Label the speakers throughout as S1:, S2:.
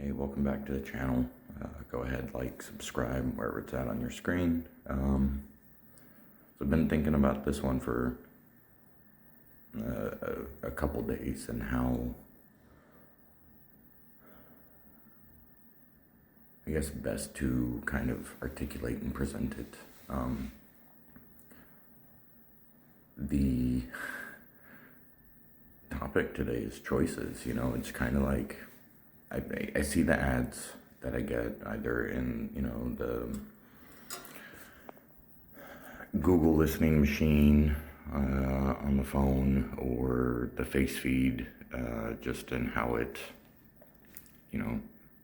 S1: Hey, welcome back to the channel. Go ahead, like, subscribe, wherever it's at on your screen. So I've been thinking about this one for a couple days and how, I guess, best to kind of articulate and present it. The topic today is choices. It's kind of like I see the ads that I get either in, the Google listening machine on the phone or the face feed, just in how it,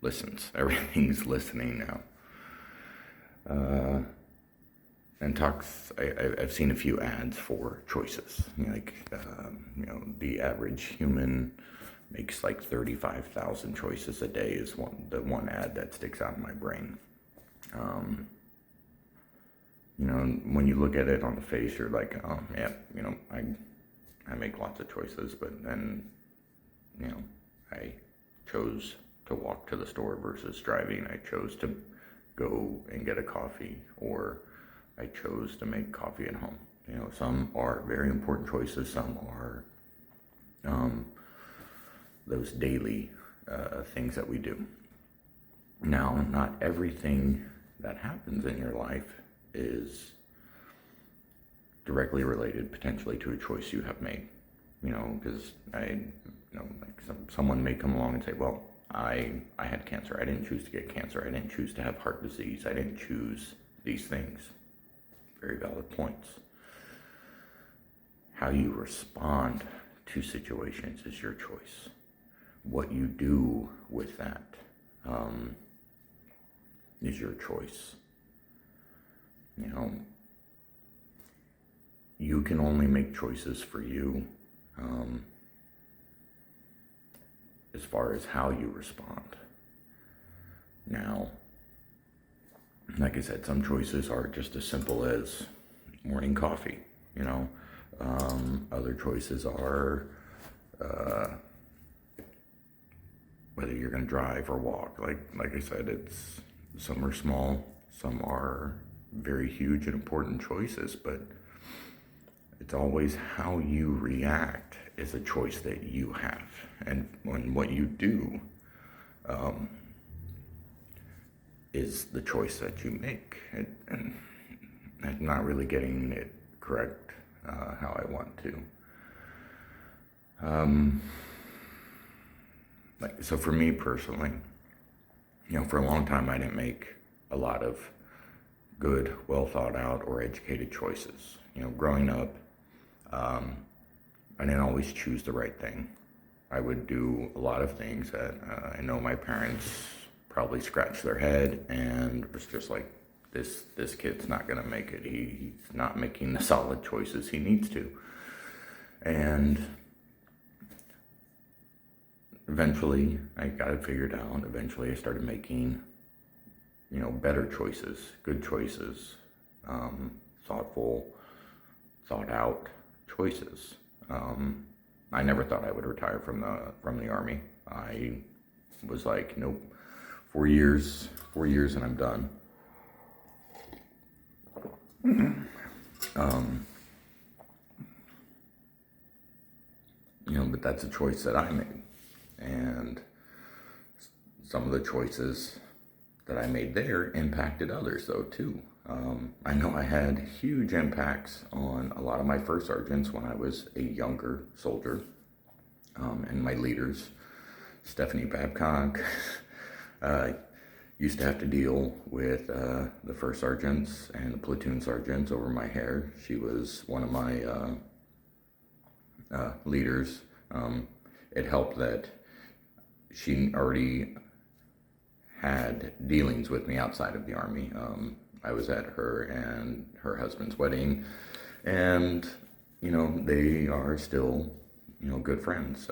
S1: listens. Everything's listening now. And talks, I've seen a few ads for choices. The average human makes like 35,000 choices a day is the one ad that sticks out in my brain. When you look at it on the face, you're like, oh, yeah, I make lots of choices, but then, I chose to walk to the store versus driving. I chose to go and get a coffee, or I chose to make coffee at home. Some are very important choices. Some are those daily things that we do. Now, not everything that happens in your life is directly related potentially to a choice you have made. Because someone may come along and say, well, I had cancer. I didn't choose to get cancer. I didn't choose to have heart disease. I didn't choose these things. Very valid points. How you respond to situations is your choice. What you do with that is your choice. You can only make choices for you as far as how you respond. Now, like I said, some choices are just as simple as morning coffee, Other choices are whether you're going to drive or walk. Like I said, some are small, some are very huge and important choices, but it's always how you react is a choice that you have. And when what you do is the choice that you make. And I'm not really getting it correct how I want to. So for me personally, for a long time I didn't make a lot of good, well thought out or educated choices. Growing up, I didn't always choose the right thing. I would do a lot of things that I know my parents probably scratched their head and was just like, this kid's not gonna make it. He's not making the solid choices he needs to. And eventually I got it figured out. Eventually I started making, better choices, good choices, thoughtful, thought out choices. I never thought I would retire from the Army. I was like, nope, 4 years and I'm done. But that's a choice that I made. And some of the choices that I made there impacted others though too. I know I had huge impacts on a lot of my first sergeants when I was a younger soldier, and my leaders. Stephanie Babcock used to have to deal with the first sergeants and the platoon sergeants over my hair. She was one of my leaders. It helped that she already had dealings with me outside of the Army. I was at her and her husband's wedding, and they are still good friends.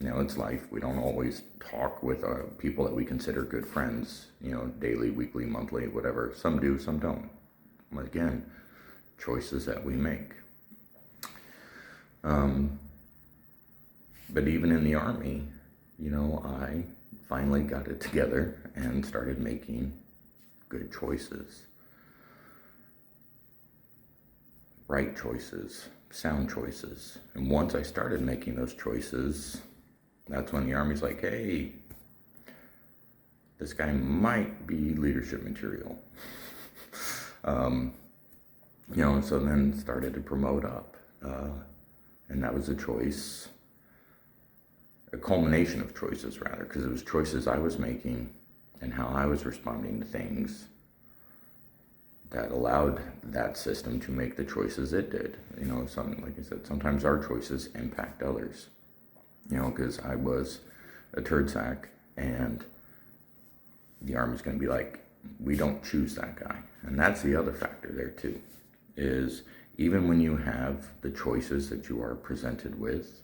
S1: It's life. We don't always talk with people that we consider good friends, daily, weekly, monthly, whatever. Some do, some don't. Again, choices that we make. But even in the Army, I finally got it together and started making good choices, right choices, sound choices. And once I started making those choices, that's when the Army's like, hey, this guy might be leadership material. And so then started to promote up. And that was a choice, a culmination of choices rather, because it was choices I was making and how I was responding to things that allowed that system to make the choices it did. Like I said, sometimes our choices impact others. Because I was a turd sack, and the Army's going to be like, we don't choose that guy. And that's the other factor there too, is even when you have the choices that you are presented with,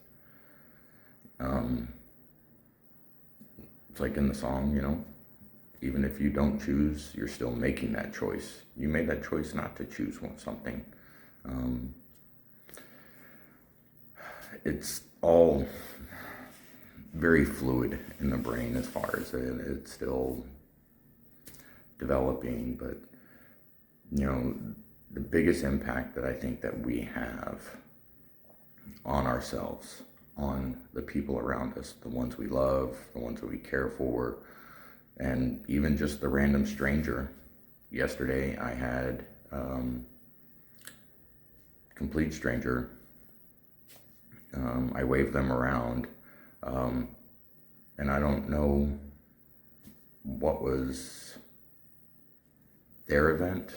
S1: it's like in the song, even if you don't choose, you're still making that choice. You made that choice not to choose something. It's all very fluid in the brain as far as it's still developing, but the biggest impact that I think that we have on ourselves, on the people around us, the ones we love, the ones that we care for, and even just the random stranger. Yesterday I had complete stranger. I waved them around, and I don't know what was their event,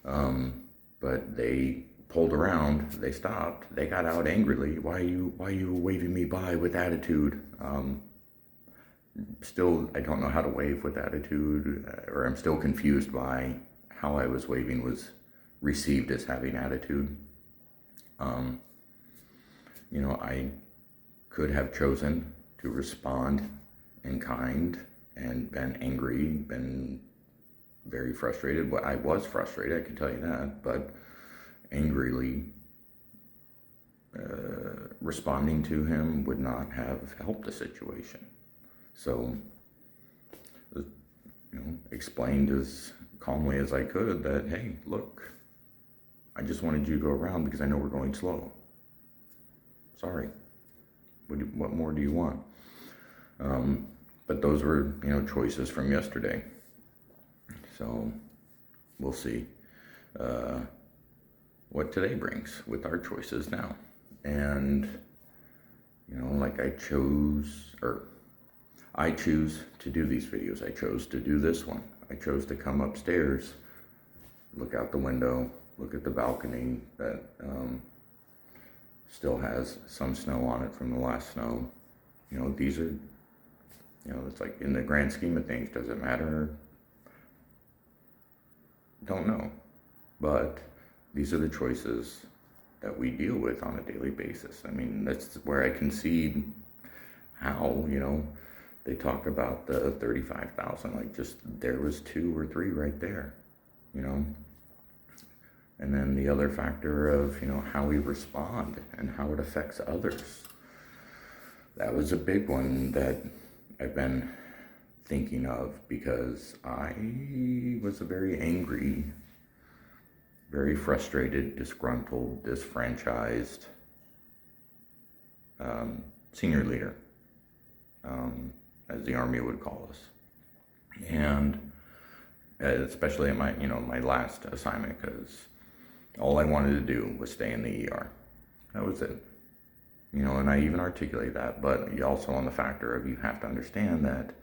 S1: but they pulled around, they stopped, they got out angrily. Why are you waving me by with attitude? Still, I don't know how to wave with attitude, or I'm still confused by how I was waving was received as having attitude. I could have chosen to respond in kind and been angry, been very frustrated. Well, I was frustrated, I can tell you that, but angrily responding to him would not have helped the situation. So, explained as calmly as I could that, hey, look, I just wanted you to go around because I know we're going slow. Sorry. What more do you want? But those were, choices from yesterday. So we'll see what today brings with our choices now. And, like I choose to do these videos. I chose to do this one. I chose to come upstairs, look out the window, look at the balcony that still has some snow on it from the last snow. These are, it's like in the grand scheme of things, does it matter? Don't know. But these are the choices that we deal with on a daily basis. I mean, that's where I concede how, they talk about the 35,000, like just there was 2 or 3 right there, And then the other factor of, how we respond and how it affects others. That was a big one that I've been thinking of, because I was a very angry, very frustrated, disgruntled, disfranchised senior leader, as the Army would call us. And especially at my last assignment, because all I wanted to do was stay in the ER. That was it. And I even articulate that, but you also on the factor of, you have to understand that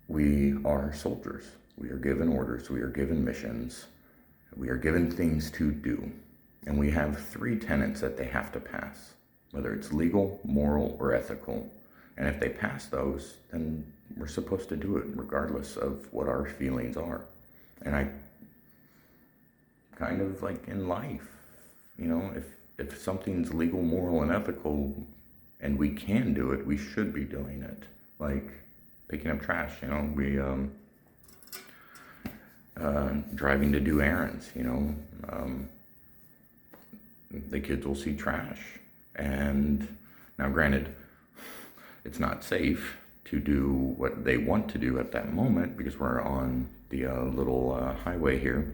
S1: we are soldiers. We are given orders, we are given missions, we are given things to do. And we have 3 tenets that they have to pass, whether it's legal, moral, or ethical. And if they pass those, then we're supposed to do it regardless of what our feelings are. And I kind of like in life, if something's legal, moral, and ethical, and we can do it, we should be doing it. Like picking up trash, we driving to do errands, the kids will see trash. And now granted, it's not safe to do what they want to do at that moment because we're on the little highway here,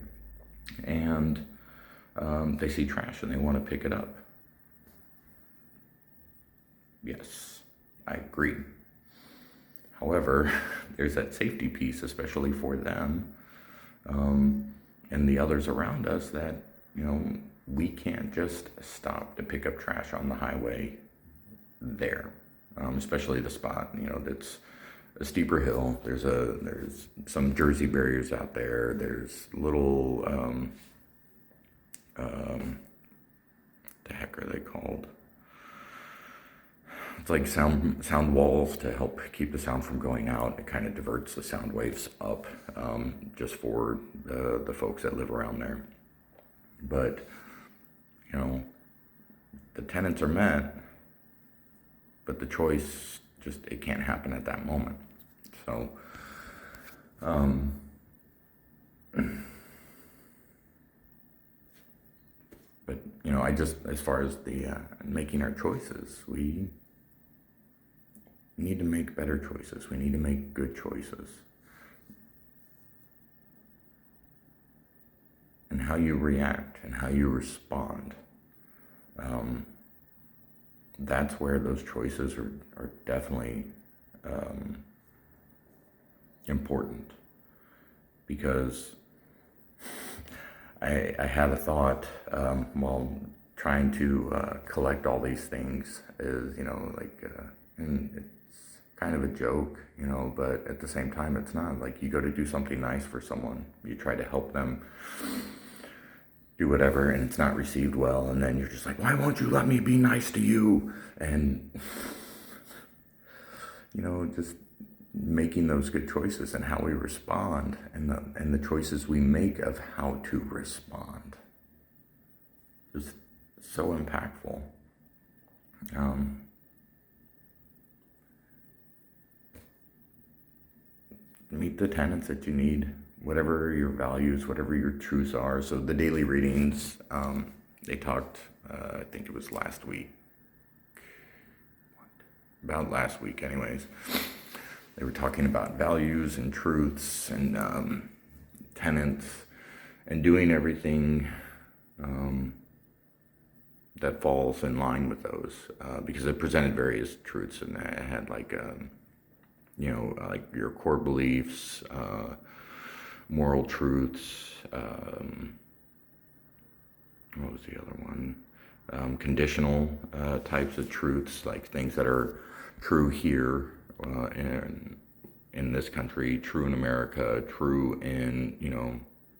S1: and they see trash and they want to pick it up. Yes, I agree. However, there's that safety piece, especially for them and the others around us, that, we can't just stop to pick up trash on the highway there, especially the spot, that's a steeper hill. There's some Jersey barriers out there. There's little, the heck are they called? It's like sound walls to help keep the sound from going out. It kind of diverts the sound waves up, just for the folks that live around there. But, the tenants are met, but the choice it can't happen at that moment. So, but, as far as the making our choices, we need to make better choices. We need to make good choices. And how you react and how you respond, that's where those choices are definitely important. Because I had a thought while trying to collect all these things is, and it's kind of a joke, but at the same time, it's not. Like, you go to do something nice for someone, you try to help them do whatever, and it's not received well, and then you're just like, why won't you let me be nice to you? And, just making those good choices and how we respond, and the choices we make of how to respond is so impactful. Meet the tenants that you need, whatever your values, whatever your truths are. So the daily readings, they talked, I think it was last week anyways. They were talking about values and truths and tenets and doing everything that falls in line with those, because it presented various truths, and it had like your core beliefs, moral truths, what was the other one? Conditional types of truths, like things that are true here in this country, true in America, true in,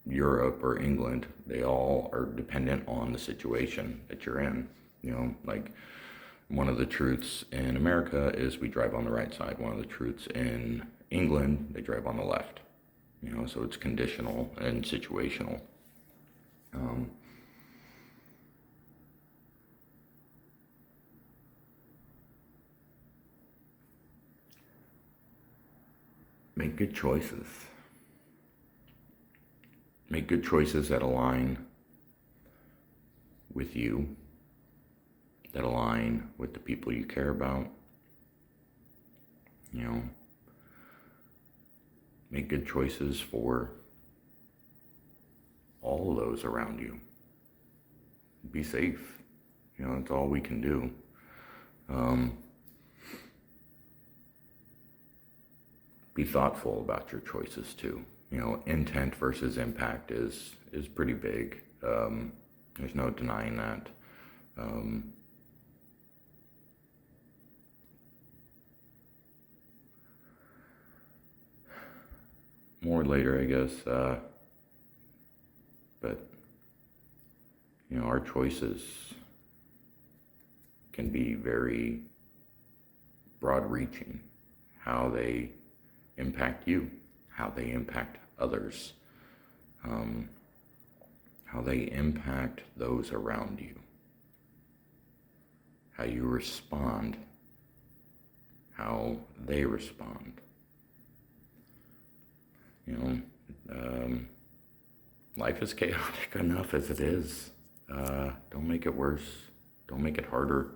S1: Europe or England. They all are dependent on the situation that you're in. Like, one of the truths in America is we drive on the right side. One of the truths in England, they drive on the left. So it's conditional and situational. Make good choices. Make good choices that align with you, that align with the people you care about. Make good choices for all of those around you. Be safe. That's all we can do. Be thoughtful about your choices too. Intent versus impact is pretty big. There's no denying that. More later, I guess. But our choices can be very broad-reaching. How they impact you, how they impact others, how they impact those around you, how you respond, how they respond. Life is chaotic enough as it is. Don't make it worse. Don't make it harder.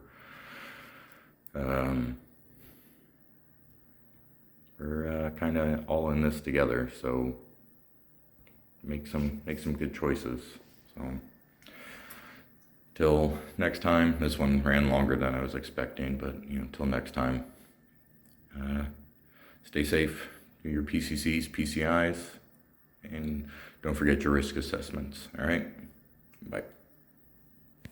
S1: kind of all in this together. So make some good choices. So till next time. This one ran longer than I was expecting, but till next time. Stay safe. Do your PCCs, PCIs, and don't forget your risk assessments. All right. Bye.